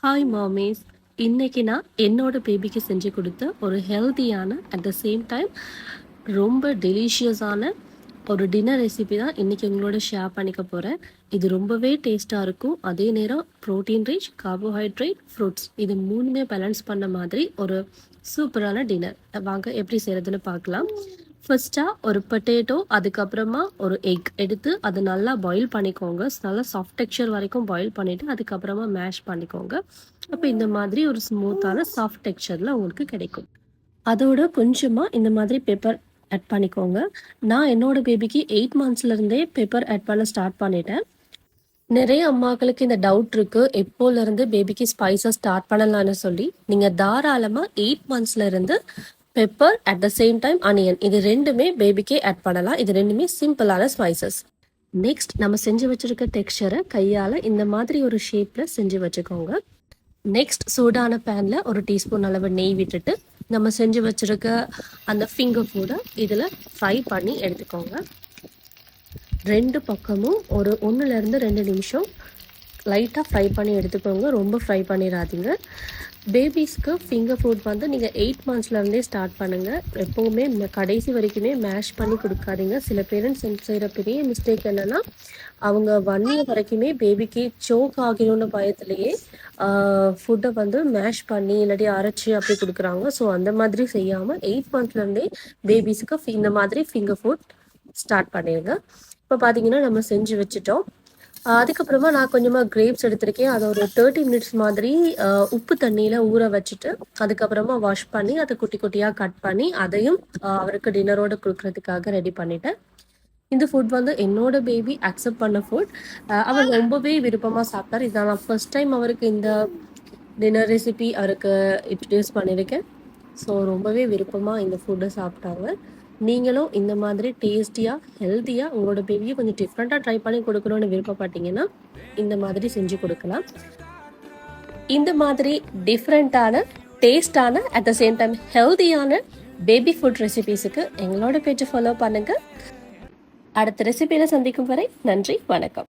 Hi மாமீஸ். இன்னைக்கு நான் என்னோட பேபிக்கு செஞ்சு கொடுத்த ஒரு ஹெல்த்தியான அட் த சேம் டைம் ரொம்ப டெலிஷியஸான ஒரு டின்னர் ரெசிபி தான் இன்றைக்கி உங்களோட ஷேர் பண்ணிக்க போகிறேன். இது ரொம்பவே டேஸ்ட்டாக இருக்கும். அதே நேரம் ப்ரோட்டீன் ரிச், கார்போஹைட்ரேட், ஃப்ரூட்ஸ் இது மூணுமே பேலன்ஸ் பண்ண மாதிரி ஒரு சூப்பரான டின்னர். வாங்க எப்படி செய்கிறதுன்னு பார்க்கலாம். ஃபர்ஸ்ட்டாக ஒரு பொட்டேட்டோ, அதுக்கப்புறமா ஒரு எக் எடுத்து அதை நல்லா பாயில் பண்ணிக்கோங்க. நல்லா சாஃப்ட் டெக்ஸ்சர் வரைக்கும் பாயில் பண்ணிவிட்டு அதுக்கப்புறமா மேஷ் பண்ணிக்கோங்க. அப்போ இந்த மாதிரி ஒரு ஸ்மூத்தான சாஃப்ட் டெக்ஸ்சரில் உங்களுக்கு கிடைக்கும். அதோட கொஞ்சமாக இந்த மாதிரி பெப்பர் ஆட் பண்ணிக்கோங்க. நான் என்னோடய பேபிக்கு 8 மந்த்ஸ்லேருந்தே பெப்பர் ஆட் பண்ண ஸ்டார்ட் பண்ணிட்டேன். நிறைய அம்மாக்களுக்கு இந்த டவுட் இருக்குது, எப்போலேருந்து பேபிக்கு ஸ்பைஸஸ் ஸ்டார்ட் பண்ணலான்னு சொல்லி. நீங்கள் தாராளமாக 8 மந்த்ஸ்லேருந்து pepper at the same time onion இது ரெண்டுமே பேபிக்கே ஆட் பண்ணலாம். இது ரெண்டுமே சிம்பிளான ஸ்பைசஸ். நெக்ஸ்ட் நம்ம செஞ்சு வச்சுருக்க டெக்ஸ்சரை கையால் இந்த மாதிரி ஒரு ஷேப்பில் செஞ்சு வச்சுக்கோங்க. நெக்ஸ்ட் சூடான பேனில் ஒரு டீஸ்பூன் அளவு நெய் விட்டுட்டு நம்ம செஞ்சு வச்சுருக்க அந்த ஃபிங்கர் ஃபுட்டை இதில் ஃப்ரை பண்ணி எடுத்துக்கோங்க. ரெண்டு பக்கமும் ஒரு 1-2 நிமிஷம் லைட்டாக ஃப்ரை பண்ணி எடுத்துக்கோங்க. ரொம்ப ஃப்ரை பண்ணிடாதீங்க. பேபிஸ்க்கு ஃபிங்கர் ஃபுட் வந்து நீங்கள் 8 மந்த்ஸ்லேருந்தே ஸ்டார்ட் பண்ணுங்கள். எப்போவுமே கடைசி வரைக்குமே மேஷ் பண்ணி கொடுக்காதீங்க. சில பேரண்ட்ஸ் செய்கிற பெரிய மிஸ்டேக் என்னென்னா, அவங்க 1 இயர் வரைக்குமே பேபிக்கு சோக் ஆகிடும்னு பயத்துலேயே ஃபுட்டை வந்து மேஷ் பண்ணி இல்லாட்டி அரைச்சி அப்படி கொடுக்குறாங்க. ஸோ அந்த மாதிரி செய்யாமல் 8 மந்த்லேருந்தே பேபிஸ்க்கு இந்த மாதிரி ஃபிங்கர் ஃபுட் ஸ்டார்ட் பண்ணிடுங்க. இப்போ பார்த்தீங்கன்னா நம்ம செஞ்சு வச்சுட்டோம். அதுக்கப்புறமா நான் கொஞ்சமாக கிரேப்ஸ் எடுத்திருக்கேன். அதை ஒரு 30 மினிட்ஸ் மாதிரி உப்பு தண்ணியில் ஊற வச்சுட்டு அதுக்கப்புறமா வாஷ் பண்ணி அதை குட்டி குட்டியாக கட் பண்ணி அதையும் அவருக்கு டின்னரோடு கொடுக்கறதுக்காக ரெடி பண்ணிட்டேன். இந்த ஃபுட் வந்து என்னோட பேபி அக்செப்ட் பண்ண ஃபுட். அவர் ரொம்பவே விருப்பமாக சாப்பிட்டார். இதான் நான் ஃபர்ஸ்ட் டைம் அவருக்கு இந்த டின்னர் ரெசிபி அவருக்கு இன்ட்ரடியூஸ் பண்ணியிருக்கேன். ஸோ ரொம்பவே விருப்பமாக இந்த ஃபுட்டை சாப்பிட்டாங்க. நீங்களும் இந்த மாதிரி டேஸ்டியாக ஹெல்த்தியாக உங்களோட பேபியை கொஞ்சம் டிஃப்ரெண்ட்டாக ட்ரை பண்ணி கொடுக்கணும்னு விருப்பப்பட்டீங்கன்னா இந்த மாதிரி செஞ்சு கொடுக்கலாம். இந்த மாதிரி டிஃப்ரெண்ட்டான டேஸ்டான அட் த சேம் டைம் ஹெல்த்தியான பேபி ஃபுட் ரெசிபீஸுக்கு எங்களோட பேஜை ஃபாலோ பண்ணுங்கள். அடுத்த ரெசிபியில் சந்திக்கும் வரை நன்றி, வணக்கம்.